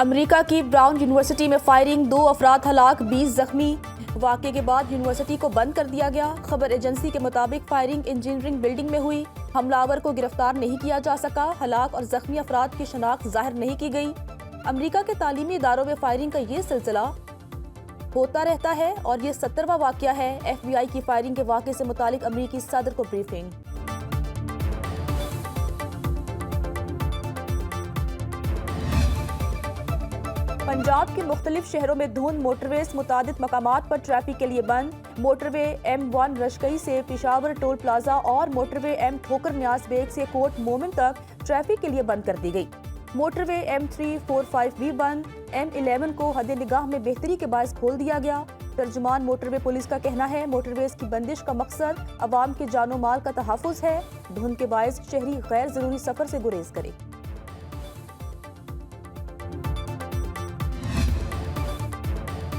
امریکہ کی brown university میں firing, 2 افراد ہلاک، 20 زخمی۔ واقعے کے بعد یونیورسٹی کو بند کر دیا گیا۔ خبر ایجنسی کے مطابق فائرنگ انجینئرنگ بلڈنگ میں ہوئی۔ حملہ آور کو گرفتار نہیں کیا جا سکا۔ ہلاک اور زخمی افراد کی شناخت ظاہر نہیں کی گئی۔ امریکہ کے تعلیمی اداروں میں فائرنگ کا یہ سلسلہ ہوتا رہتا ہے اور یہ 70واں واقعہ ہے۔ ایف بی آئی کی فائرنگ کے واقعے سے متعلق امریکی صدر کو بریفنگ۔ پنجاب کے مختلف شہروں میں دھند، موٹر ویز متعدد مقامات پر ٹریفک کے لیے بند۔ موٹر وے M1 رشکئی سے پشاور ٹول پلازا اور موٹر وے M ٹھوکر نیاز بیگ سے کوٹ مومن تک ٹریفک کے لیے بند کر دی گئی۔ موٹر وے M345 بھی بند۔ M11 کو حد نگاہ میں بہتری کے باعث کھول دیا گیا۔ ترجمان موٹر وے پولیس کا کہنا ہے موٹر ویز کی بندش کا مقصد عوام کے جان و مال کا تحفظ ہے۔ دھند کے باعث شہری غیر ضروری سفر سے گریز کرے۔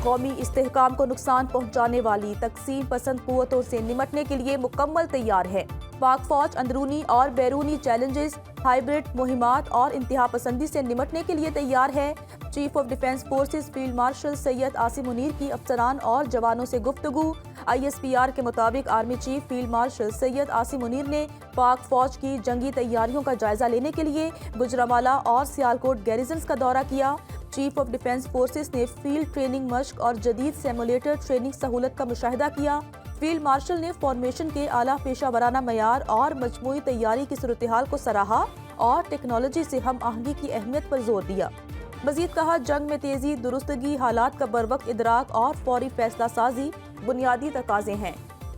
قومی استحکام کو نقصان پہنچانے والی تقسیم پسند قوتوں سے نمٹنے کے لیے مکمل تیار ہے۔ پاک فوج اندرونی اور بیرونی چیلنجز، ہائبرڈ مہمات اور انتہا پسندی سے نمٹنے کے لیے تیار ہے۔ Chief of defence forces field marshal Syed Asim Munir کی افسران اور جوانوں سے گفتگو۔ ISPR کے مطابق army chief field marshal Syed Asim Munir نے پاک فوج کی جنگی تیاریوں کا جائزہ لینے کے لیے گجرانوالہ اور سیالکوٹ گیریزنز کا دورہ کیا۔ چیف آف ڈیفنس فورسز نے فیلڈ ٹریننگ مشق اور جدید سیمولیٹر ٹریننگ سہولت کا مشاہدہ کیا۔ فیلڈ مارشل نے فارمیشن کے اعلیٰ پیشہ ورانہ معیار اور مجموعی تیاری کی صورتحال کو سراہا اور ٹیکنالوجی سے ہم آہنگی کی اہمیت پر زور دیا۔ مزید کہا جنگ میں تیزی، درستگی، حالات کا بروقت ادراک اور فوری فیصلہ سازی بنیادی تقاضے ہیں۔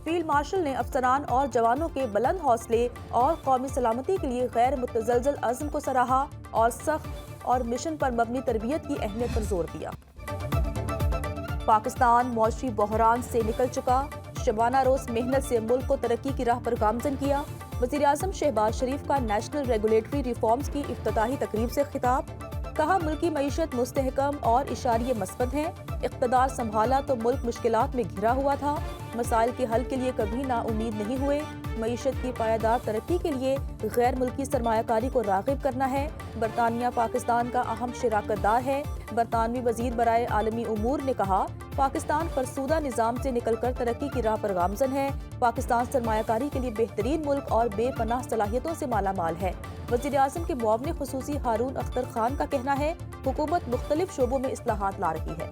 فیلڈ مارشل نے افسران اور جوانوں کے بلند حوصلے اور قومی سلامتی کے لیے غیر متزلزل عزم کو سراہا اور سخت اور مشن پر مبنی تربیت کی اہمیت پر زور دیا۔ پاکستان معاشی بحران سے نکل چکا، شبانہ روز محنت سے ملک کو ترقی کی راہ پر گامزن کیا۔ وزیراعظم شہباز شریف کا نیشنل ریگولیٹری ریفارمز کی افتتاحی تقریب سے خطاب۔ کہا ملکی معیشت مستحکم اور اشاریہ مثبت ہیں۔ اقتدار سنبھالا تو ملک مشکلات میں گھرا ہوا تھا، مسائل کے حل کے لیے کبھی نا امید نہیں ہوئے۔ معیشت کی پائیدار ترقی کے لیے غیر ملکی سرمایہ کاری کو راغب کرنا ہے۔ برطانیہ پاکستان کا اہم شراکت دار ہے۔ برطانوی وزیر برائے عالمی امور نے کہا پاکستان فرسودہ نظام سے نکل کر ترقی کی راہ پر گامزن ہے۔ پاکستان سرمایہ کاری کے لیے بہترین ملک اور بے پناہ صلاحیتوں سے مالا مال ہے۔ وزیر اعظم کے معاون خصوصی ہارون اختر خان کا کہنا ہے حکومت مختلف شعبوں میں اصلاحات لا رہی ہے۔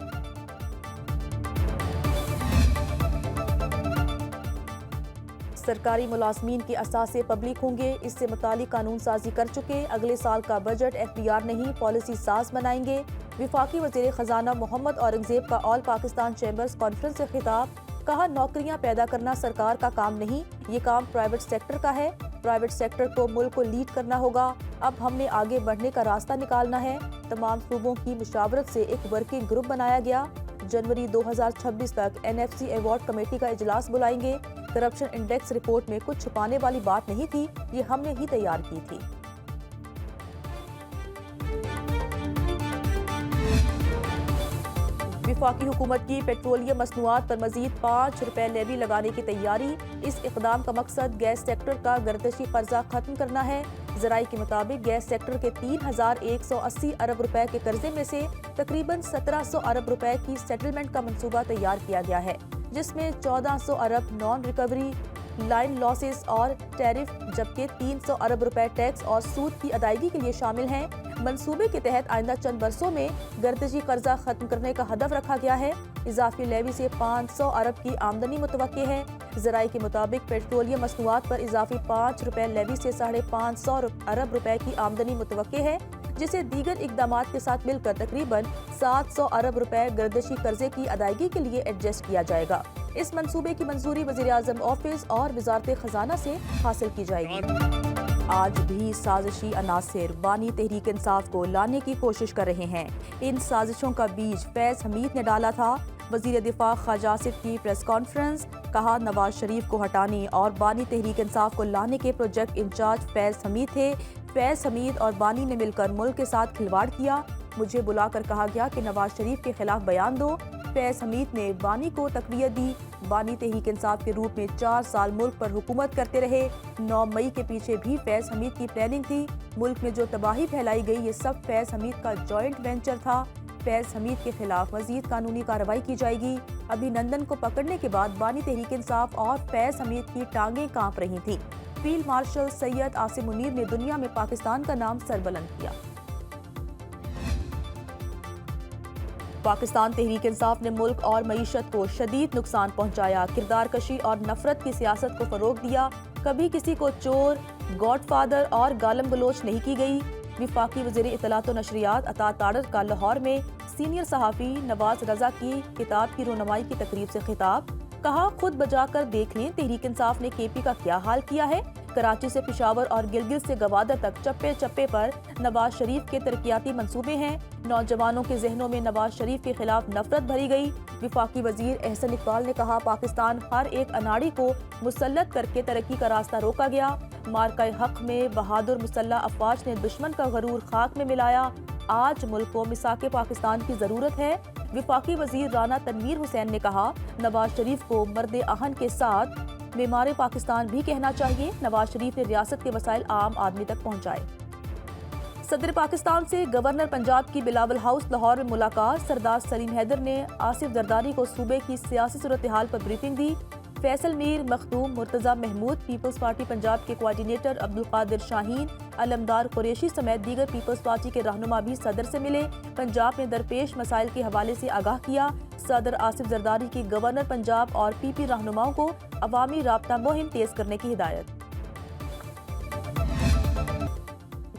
سرکاری ملازمین کے اثاثے پبلک ہوں گے، اس سے متعلق قانون سازی کر چکے۔ اگلے سال کا بجٹ FBR نہیں پالیسی ساز بنائیں گے۔ وفاقی وزیر خزانہ محمد اورنگزیب کا آل پاکستان چیمبرز کانفرنس سے خطاب۔ کہا نوکریاں پیدا کرنا سرکار کا کام نہیں، یہ کام پرائیویٹ سیکٹر کا ہے۔ پرائیویٹ سیکٹر کو ملک کو لیڈ کرنا ہوگا۔ اب ہم نے آگے بڑھنے کا راستہ نکالنا ہے۔ تمام صوبوں کی مشاورت سے ایک ورکنگ گروپ بنایا گیا۔ جنوری 2026 تک NFC ایوارڈ کمیٹی کا اجلاس بلائیں گے۔ کرپشن انڈیکس رپورٹ میں کچھ چھپانے والی بات نہیں تھی، یہ ہم نے ہی تیار کی تھی۔ وفاقی حکومت کی پیٹرولیم مصنوعات پر مزید ₹5 لیوی لگانے کی تیاری۔ اس اقدام کا مقصد گیس سیکٹر کا گردشی قرضہ ختم کرنا ہے۔ ذرائع کے مطابق گیس سیکٹر کے 3,180 ارب روپے کے قرضے میں سے تقریباً 1,700 ارب روپے کی سیٹلمنٹ کا منصوبہ تیار کیا گیا ہے، جس میں 1,400 ارب نان ریکوری لائن لاسز اور ٹیرف، جبکہ 300 ارب روپے ٹیکس اور سود کی ادائیگی کے لیے شامل ہیں۔ منصوبے کے تحت آئندہ چند برسوں میں گردشی قرضہ ختم کرنے کا ہدف رکھا گیا ہے۔ اضافی لیوی سے 500 ارب کی آمدنی متوقع ہے۔ ذرائع کے مطابق پیٹرولیم مصنوعات پر اضافی ₹5 لیوی سے 550 ارب روپے کی آمدنی متوقع ہے، جسے دیگر اقدامات کے ساتھ مل کر تقریباً 700 ارب روپے گردشی قرضے کی ادائیگی کے لیے ایڈجسٹ کیا جائے گا۔ اس منصوبے کی منظوری وزیر اعظم آفس اور وزارت خزانہ سے حاصل کی جائے گی۔ آج بھی سازشی عناصر بانی تحریک انصاف کو لانے کی کوشش کر رہے ہیں۔ ان سازشوں کا بیج فیض حمید نے ڈالا تھا۔ وزیر دفاع خواجہ آصف کی پریس کانفرنس۔ کہا نواز شریف کو ہٹانے اور بانی تحریک انصاف کو لانے کے پروجیکٹ انچارج فیض حمید تھے۔ فیض حمید اور بانی نے مل کر ملک کے ساتھ کھلواڑ کیا۔ مجھے بلا کر کہا گیا کہ نواز شریف کے خلاف بیان دو۔ فیض حمید نے بانی کو تقویت دی۔ بانی تحریک انصاف کے روپ میں 4 سال ملک پر حکومت کرتے رہے۔ 9 مئی کے پیچھے بھی فیض حمید کی پلاننگ تھی۔ ملک میں جو تباہی پھیلائی گئی یہ سب فیض حمید کا جوائنٹ وینچر تھا۔ فیض حمید کے خلاف مزید قانونی کارروائی کی جائے گی۔ ابھی نندن کو پکڑنے کے بعد بانی تحریک انصاف اور فیض حمید کی ٹانگیں کانپ رہی تھیں۔ فیلڈ مارشل سید عاصم منیر نے دنیا میں پاکستان کا نام سربلند کیا۔ پاکستان تحریک انصاف نے ملک اور معیشت کو شدید نقصان پہنچایا، کردار کشی اور نفرت کی سیاست کو فروغ دیا۔ کبھی کسی کو چور، گاڈ فادر اور گالم گلوچ نہیں کی گئی۔ وفاقی وزیر اطلاعات و نشریات عطا تاڑر کا لاہور میں سینئر صحافی نواز رضا کی کتاب کی رونمائی کی تقریب سے خطاب۔ کہا خود بجا کر دیکھ لیں تحریک انصاف نے کے پی کا کیا حال کیا ہے۔ کراچی سے پشاور اور گلگت سے گوادر تک چپے چپے پر نواز شریف کے ترقیاتی منصوبے ہیں۔ نوجوانوں کے ذہنوں میں نواز شریف کے خلاف نفرت بھری گئی۔ وفاقی وزیر احسن اقبال نے کہا پاکستان ہر ایک اناڑی کو مسلط کر کے ترقی کا راستہ روکا گیا۔ مارکہ حق میں بہادر مسلح افواج نے دشمن کا غرور خاک میں ملایا۔ آج ملک کو میثاق پاکستان کی ضرورت ہے۔ وفاقی وزیر رانا تنویر حسین نے کہا نواز شریف کو مرد آہن کے ساتھ معمار پاکستان بھی کہنا چاہیے۔ نواز شریف نے ریاست کے وسائل عام آدمی تک پہنچائے۔ صدر پاکستان سے گورنر پنجاب کی بلاول ہاؤس لاہور میں ملاقات۔ سردار سلیم حیدر نے آصف زرداری کو صوبے کی سیاسی صورتحال پر بریفنگ دی۔ فیصل میر مخدوم، مرتضی محمود، پیپلز پارٹی پنجاب کے کوارڈینیٹر عبدالقادر شاہین، علمدار قریشی سمیت دیگر پیپلز پارٹی کے رہنما بھی صدر سے ملے۔ پنجاب میں درپیش مسائل کے حوالے سے آگاہ کیا۔ صدر آصف زرداری کی گورنر پنجاب اور پی پی رہنماؤں کو عوامی رابطہ مہم تیز کرنے کی ہدایت۔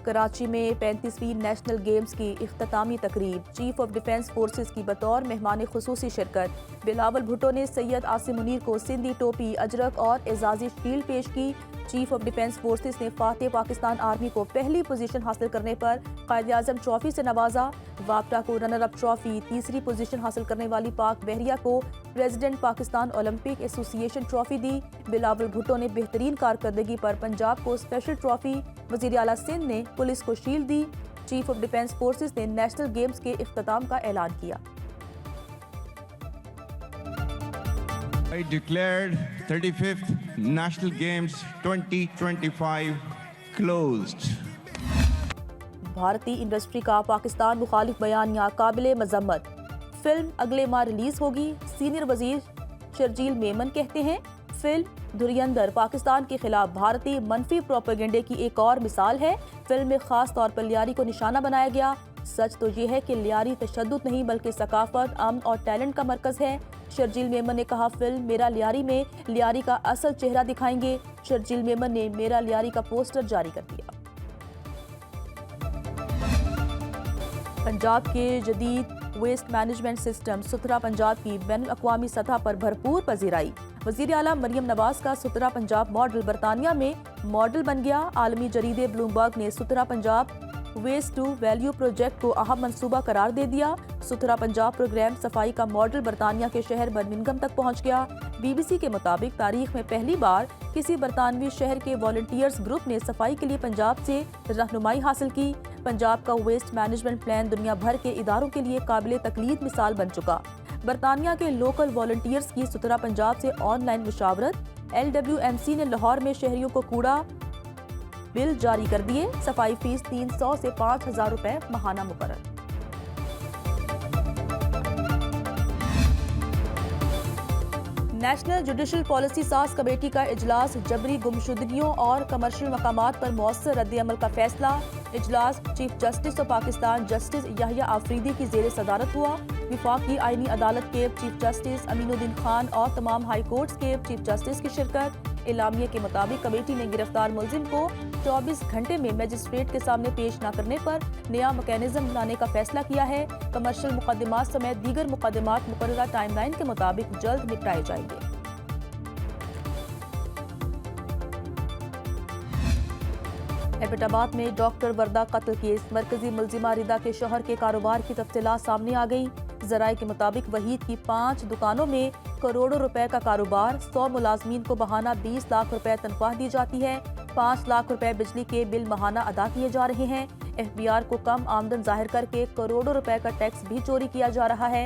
کراچی میں 35ویں نیشنل گیمز کی اختتامی تقریب، چیف آف ڈیفنس فورسز کی بطور مہمان خصوصی شرکت۔ بلاول بھٹو نے سید عاصم منیر کو سندھی ٹوپی، اجرک اور اعزازی شیلڈ پیش کی۔ چیف آف ڈیفنس فورسز نے فاتح پاکستان آرمی کو پہلی پوزیشن حاصل کرنے پر قائد اعظم ٹرافی سے نوازا۔ واپٹا کو رنر اپ ٹرافی، تیسری پوزیشن حاصل کرنے والی پاک بحریہ کو پریزیڈنٹ پاکستان اولمپک ایسوسی ایشن ٹرافی دی۔ بلاول بھٹو نے بہترین کارکردگی پر پنجاب کو اسپیشل ٹرافی، وزیر اعلیٰ سندھ نے پولیس کو shield the. Chief of defence forces نے نیشنل گیمز کے اختتام کا اعلان کیا۔ I declared 35th National Games 2025 closed. بھارتی انڈسٹری کا پاکستان مخالف بیانیہ قابل مذمت۔ فلم اگلے ماہ ریلیز ہوگی، سینئر وزیر شرجیل میمن کہتے ہیں فلم دھریندر پاکستان کے خلاف بھارتی منفی پروپیگنڈے کی ایک اور مثال ہے۔ فلم میں خاص طور پر لیاری کو نشانہ بنایا گیا۔ سچ تو یہ ہے کہ لیاری تشدد نہیں بلکہ ثقافت، امن اور ٹیلنٹ کا مرکز ہے۔ شرجیل میمن نے کہا فلم میرا لیاری میں لیاری کا اصل چہرہ دکھائیں گے۔ شرجیل میمن نے میرا لیاری کا پوسٹر جاری کر دیا۔ پنجاب کے جدید ویسٹ مینجمنٹ سسٹم ستھرا پنجاب کی بین الاقوامی سطح پر بھرپور پذیرائی۔ وزیر اعلیٰ مریم نواز کا ستھرا پنجاب ماڈل برطانیہ میں ماڈل بن گیا۔ عالمی جریدے بلومبرگ نے ستھرا Punjab waste to value project کو اہم منصوبہ قرار دے دیا۔ ستھرا پنجاب پروگرام صفائی کا ماڈل برطانیہ کے شہر برمنگھم تک پہنچ گیا۔ بی بی سی کے مطابق تاریخ میں پہلی بار کسی برطانوی شہر کے والنٹیئرز گروپ نے صفائی کے لیے پنجاب سے رہنمائی حاصل کی۔ پنجاب کا ویسٹ مینجمنٹ پلان دنیا بھر کے اداروں کے لیے قابل تقلید مثال بن چکا۔ برطانیہ کے لوکل والنٹیئرز کی ستھرا پنجاب سے آن لائن مشاورت۔ LWMC نے لاہور میں شہریوں کو کوڑا بل جاری کر دیے۔ صفائی فیس 300 سے 5000 روپے ماہانہ مقرر۔ نیشنل جوڈیشل پالیسی ساز کمیٹی کا اجلاس، جبری گمشدگیوں اور کمرشل مقامات پر مؤثر رد عمل کا فیصلہ۔ اجلاس chief justice of Pakistan justice Yahya Afridi کی زیر صدارت ہوا۔ وفاقی آئینی عدالت کے چیف جسٹس امین الدین خان اور تمام ہائی کورٹس کے چیف جسٹس کی شرکت۔ اعلامیے کے مطابق کمیٹی نے گرفتار ملزم کو 24 گھنٹے میں میجسٹریٹ کے سامنے پیش نہ کرنے پر نیا میکینزم بنانے کا فیصلہ کیا ہے۔ کمرشل مقدمات سمیت دیگر مقدمات مقررہ ٹائم لائن کے مطابق جلد نپٹائے جائیں گے۔ ایبٹ آباد میں ڈاکٹر وردہ قتل کیس، مرکزی ملزمہ ردا کے شوہر کے کاروبار کی تفصیلات سامنے آ گئی۔ ذرائع کے مطابق وحید کی 5 دکانوں میں کروڑوں روپے کا کاروبار، 100 ملازمین کو ماہانہ 20 لاکھ روپے تنخواہ دی جاتی ہے، 5 لاکھ روپے بجلی کے بل ماہانہ ادا کیے جا رہے ہیں۔ FBR کو کم آمدن ظاہر کر کے کروڑوں روپے کا ٹیکس بھی چوری کیا جا رہا ہے۔